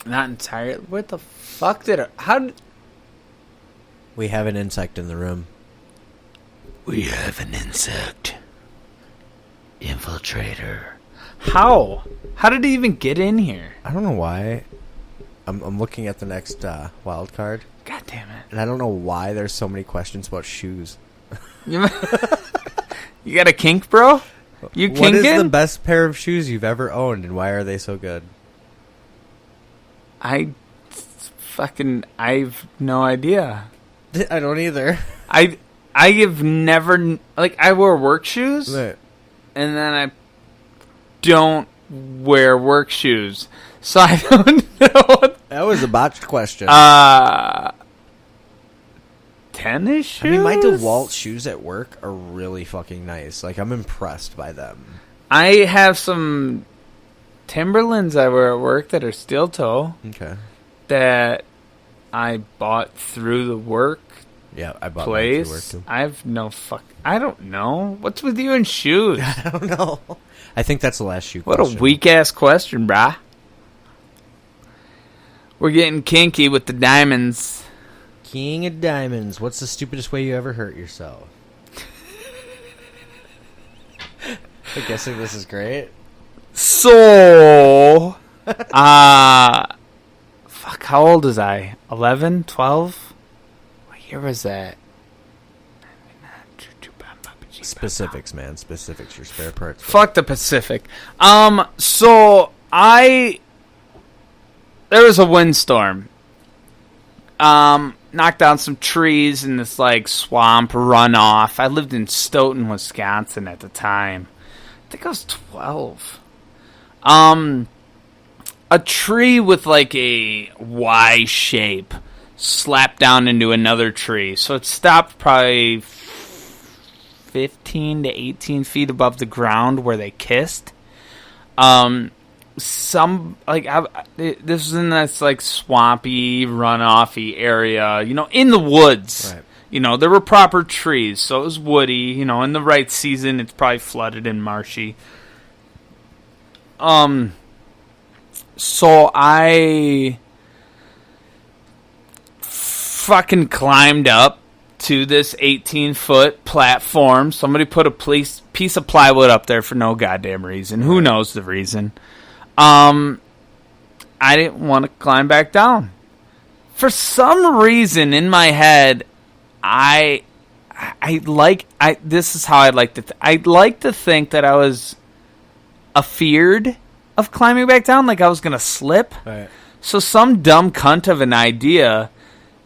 Not entirely. What the fuck did it... How did... We have an insect in the room. We have an insect. Infiltrator. How? How did he even get in here? I don't know why. I'm looking at the next wild card. God damn it. And I don't know why there's so many questions about shoes. You got a kink, bro? You kinking? What is the best pair of shoes you've ever owned, and why are they so good? I've no idea. I don't either. I have never... Like, I wear work shoes, Right. and then I don't wear work shoes. So I don't know. That was a botched question. Tennis shoes? I mean, my DeWalt shoes at work are really fucking nice. Like, I'm impressed by them. I have some Timberlands I wear at work that are steel toe. Okay. That I bought through the work Yeah, I bought place. mine through work, too. I have no fuck... I don't know. What's with you and shoes? I don't know. I think that's the last shoe What question. a weak-ass question, brah. We're getting kinky with the diamonds. King of Diamonds. What's the stupidest way you ever hurt yourself? I'm guessing this is great. So, fuck, how old was I? 11? 12? What year was that? Specifics, man. Specifics. Your spare parts. Fuck the Pacific. So, there was a windstorm. Knocked down some trees in this, like, swamp runoff. I lived in Stoughton, Wisconsin at the time. I think I was 12. A tree with, like, a Y shape slapped down into another tree. So it stopped probably 15 to 18 feet above the ground where they kissed. This was in this, like, swampy, runoffy area, you know, in the woods. Right. You know, there were proper trees, so it was woody. You know, in the right season, it's probably flooded and marshy. So I fucking climbed up to this 18-foot platform. Somebody put a piece of plywood up there for no goddamn reason. Who knows the reason? I didn't want to climb back down. For some reason in my head, this is how I'd like to I'd like to think that I was afeared of climbing back down, like I was going to slip. Right. So some dumb cunt of an idea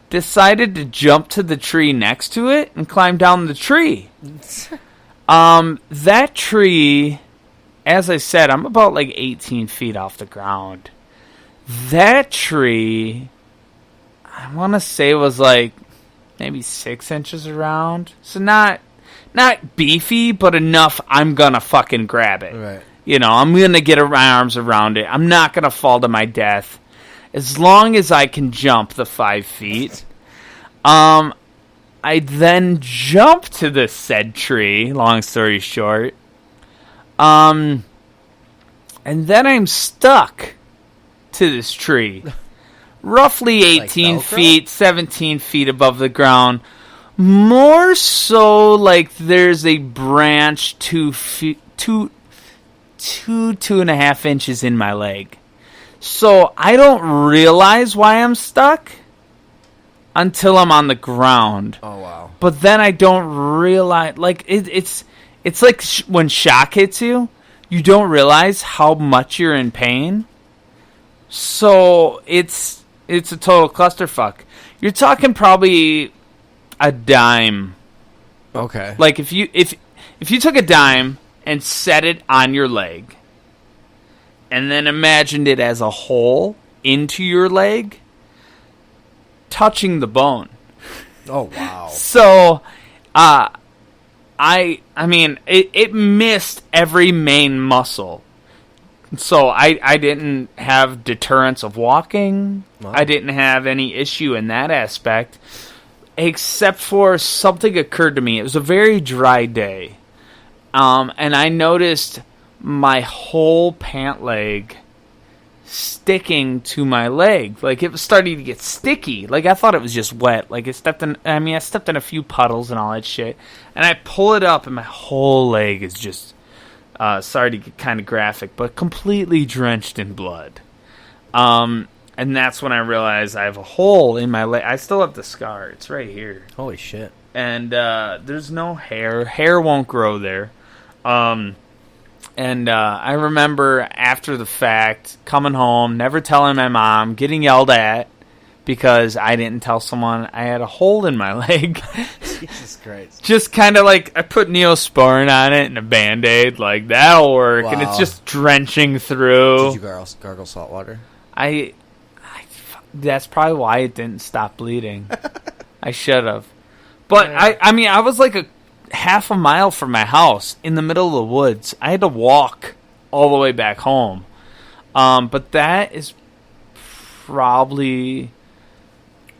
decided to jump to the tree next to it and climb down the tree. That tree, as I said, I'm about like 18 feet off the ground. That tree, I want to say, was like maybe 6 inches around. So not beefy, but enough I'm going to fucking grab it. Right. You know, I'm going to get my arms around it. I'm not going to fall to my death. As long as I can jump the 5 feet. I then jump to the said tree, long story short. And then I'm stuck to this tree. Roughly 18 feet, 17 feet above the ground. More so like there's a branch 2.5 inches in my leg. So I don't realize why I'm stuck until I'm on the ground. Oh, wow. But then I don't realize, like, it's like when shock hits you, you don't realize how much you're in pain. So it's a total clusterfuck. You're talking probably a dime. Okay. Like if you took a dime and set it on your leg and then imagined it as a hole into your leg, touching the bone. Oh, wow. So, I mean, it missed every main muscle. So I didn't have deterrence of walking. Wow. I didn't have any issue in that aspect, except for something occurred to me. It was a very dry day. And I noticed my whole pant leg sticking to my leg. Like, it was starting to get sticky. Like, I thought it was just wet. Like, I stepped in a few puddles and all that shit. And I pull it up, and my whole leg is just, sorry to get kind of graphic, but completely drenched in blood. And that's when I realized I have a hole in my leg. I still have the scar. It's right here. Holy shit. And there's no hair. Hair won't grow there. And I remember after the fact, coming home, never telling my mom, getting yelled at because I didn't tell someone I had a hole in my leg. Jesus Christ. Just kind of like, I put Neosporin on it and a Band-Aid, like, that'll work. Wow. And it's just drenching through. Did you gargle salt water? That's probably why it didn't stop bleeding. I should have. But, I was like a half a mile from my house in the middle of the woods. I had to walk all the way back home. But that is probably...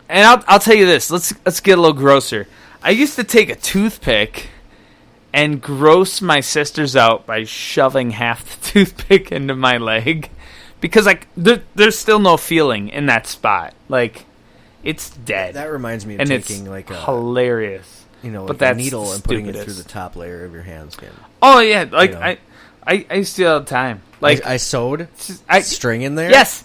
And I'll tell you this. Let's get a little grosser. I used to take a toothpick and gross my sisters out by shoving half the toothpick into my leg. Because there's still no feeling in that spot. Like, it's dead. That reminds me of and taking it's like a... hilarious. Like but a that's needle and putting it through stupidest. the top layer of your hand skin. Oh yeah, like I used to do it all the time. Like I sewed string in there. Yes.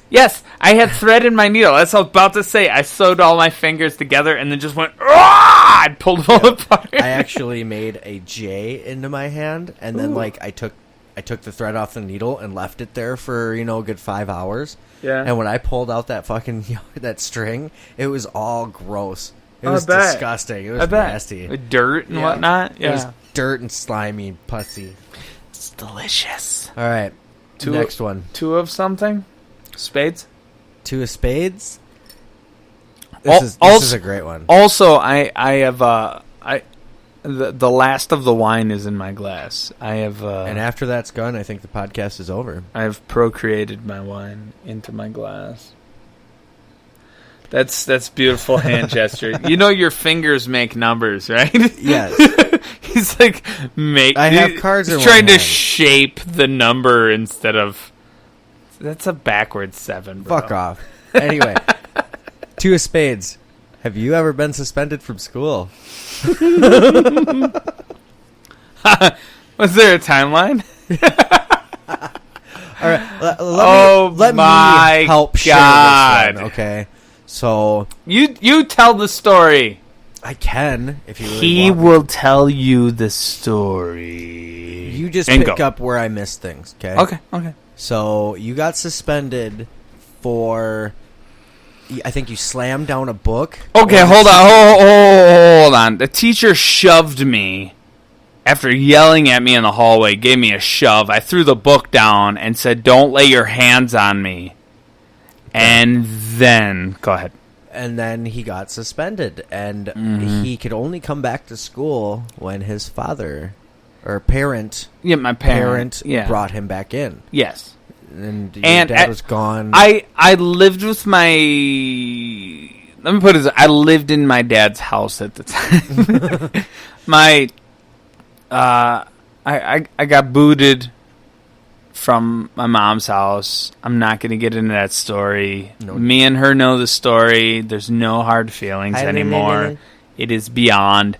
I had thread in my needle. That's what I was about to say. I sewed all my fingers together and then just went. I pulled them all apart. I actually made a J into my hand, and then I took the thread off the needle and left it there for a good 5 hours. Yeah. And when I pulled out that fucking that string, it was all gross. It was disgusting. It was nasty. With dirt and whatnot. Yeah. It was dirt and slimy, pussy. It's delicious. All right. Next one. Two of something? Spades? Two of spades? This is a great one. Also, I have the last of the wine is in my glass. I have and after that's gone, I think the podcast is over. I have procreated my wine into my glass. That's beautiful hand gesture. Your fingers make numbers, right? Yes. He's like I have cards. He's trying to shape the number instead of. That's a backwards 7. Bro. Fuck off. Anyway, two of spades. Have you ever been suspended from school? Was there a timeline? All right. Let me help share this one, okay? So you tell the story. I can if you really He want will tell you the story. You just pick up where I missed things, okay? Okay. So you got suspended for, I think you slammed down a book. Okay, hold on. The teacher shoved me after yelling at me in the hallway, gave me a shove. I threw the book down and said, "Don't lay your hands on me." And then, go ahead. And then he got suspended, and he could only come back to school when his father or parent, my parent brought him back in. Yes, and your dad was gone. I lived with my. Let me put it. I lived in my dad's house at the time. I got booted from my mom's house. I'm not going to get into that story. No. Me and her know the story. There's no hard feelings anymore. It is beyond.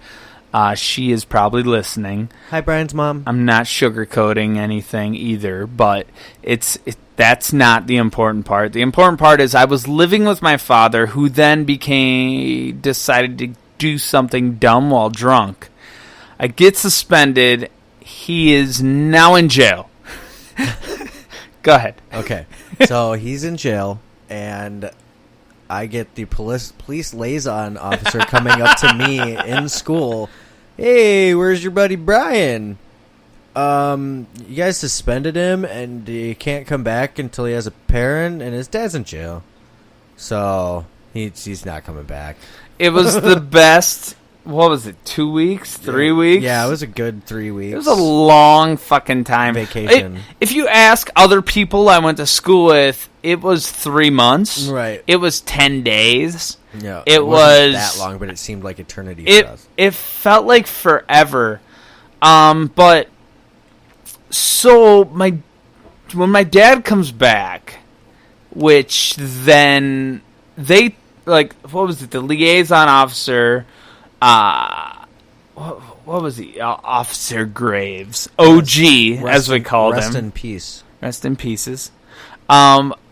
She is probably listening. Hi, Brian's mom. I'm not sugarcoating anything either, but that's not the important part. The important part is I was living with my father, who then decided to do something dumb while drunk. I get suspended. He is now in jail. Go ahead. Okay. So he's in jail, and I get the police liaison officer coming up to me in school. Hey, where's your buddy Brian? You guys suspended him, and he can't come back until he has a parent, and his dad's in jail. So he's not coming back. It was the best. What was it? 2 weeks? 3 weeks? Yeah, it was a good 3 weeks. It was a long fucking time. Vacation. If you ask other people I went to school with, it was 3 months. Right. It was 10 days. Yeah. It wasn't that long, but it seemed like eternity for us. It felt like forever. But so when my dad comes back, which then they, like, what was it? The liaison officer, what was he? Officer Graves. OG, as we called him. Rest in peace. Rest in pieces.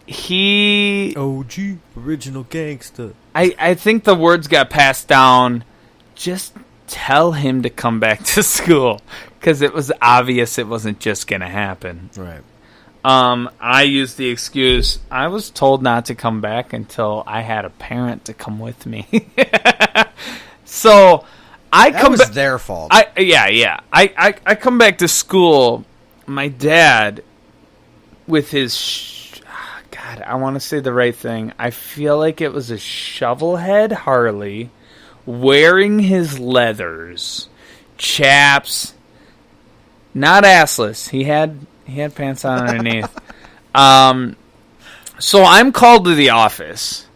He... OG, original gangster. I think the words got passed down, just tell him to come back to school, because it was obvious it wasn't just going to happen. Right. I used the excuse, I was told not to come back until I had a parent to come with me. So that was their fault. I come back to school. My dad, with his God, I want to say the right thing. I feel like it was a shovelhead Harley, wearing his leathers, chaps, not assless. He had pants on underneath. So I'm called to the office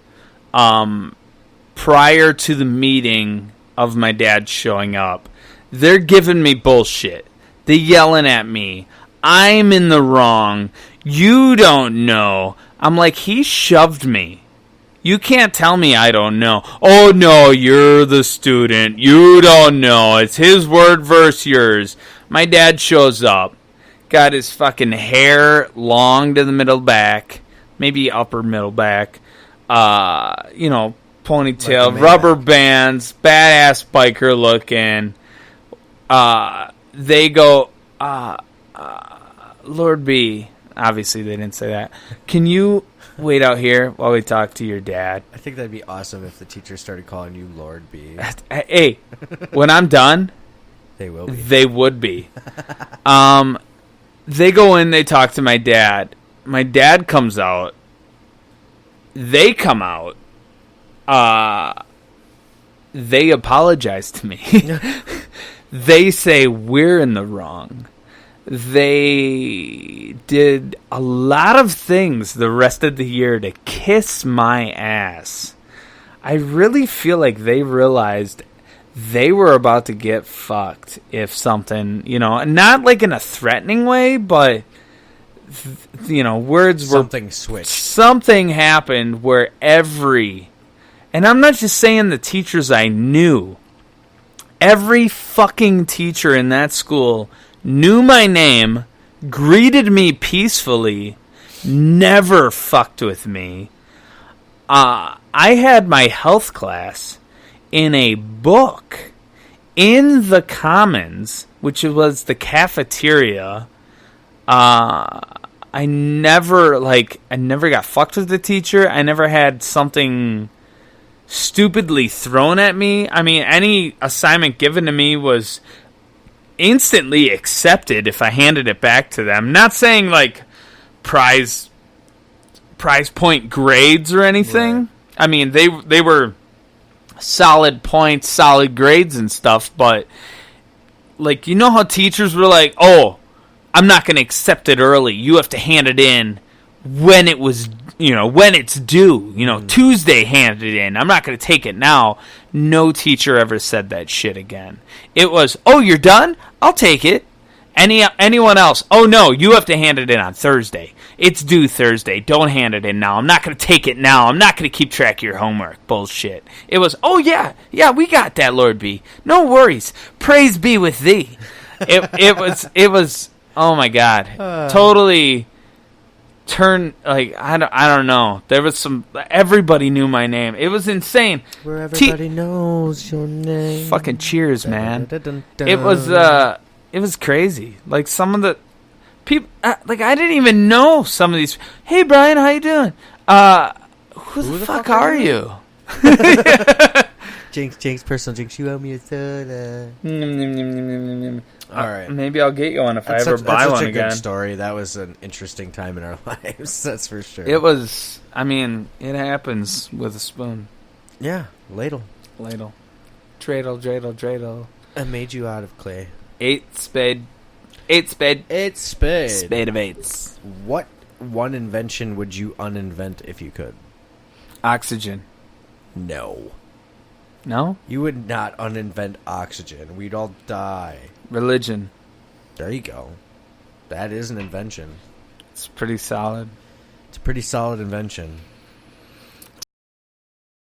prior to the meeting of my dad showing up. They're giving me bullshit. They're yelling at me. I'm in the wrong. You don't know. I'm like, he shoved me. You can't tell me I don't know. Oh, no, you're the student. You don't know. It's his word versus yours. My dad shows up. Got his fucking hair long to the middle back. Maybe upper middle back. Ponytail, like rubber bands, badass biker looking. They go, Lord B. Obviously, they didn't say that. Can you wait out here while we talk to your dad? I think that'd be awesome if the teacher started calling you Lord B. Hey, when I'm done, they will be. They would be. They go in, they talk to my dad. My dad comes out. They come out. They apologize to me. They say we're in the wrong. They did a lot of things the rest of the year to kiss my ass. I really feel like they realized they were about to get fucked if something, not like in a threatening way, but, words were... Something switched. Something happened where and I'm not just saying the teachers I knew. Every fucking teacher in that school knew my name, greeted me peacefully, never fucked with me. I had my health class in a book in the Commons, which was the cafeteria. I never got fucked with the teacher. I never had something stupidly thrown at me. I mean, any assignment given to me was instantly accepted if I handed it back to them. Not saying like prize point grades or anything. Right. I mean, they were solid points, solid grades and stuff, but like, how teachers were like, "Oh, I'm not going to accept it early. You have to hand it in when it was, when it's due. Tuesday, hand it in. I'm not going to take it now." No teacher ever said that shit again. It was, "Oh, you're done? I'll take it." Anyone else? "Oh, no, you have to hand it in on Thursday. It's due Thursday. Don't hand it in now. I'm not going to take it now. I'm not going to keep track of your homework." Bullshit. It was, "Oh, yeah, we got that, Lord B. No worries. Praise be with thee." It was, oh my God. Totally turn, like, I don't know. There was everybody knew my name. It was insane. Where everybody knows your name. Fucking cheers, man. It was crazy. Like, some of the people, like, I didn't even know some of these. "Hey, Brian, how you doing?" Who the fuck are you? Jinx, personal Jinx, you owe me a soda. All right. Maybe I'll get you one if I ever buy one again. That's such a good story. That was an interesting time in our lives, that's for sure. It was, it happens with a spoon. Yeah, ladle. Dreidel. I made you out of clay. Spade of eights. What one invention would you uninvent if you could? Oxygen. No? You would not uninvent oxygen. We'd all die. Religion. There you go. That is an invention. It's pretty solid. It's pretty solid invention.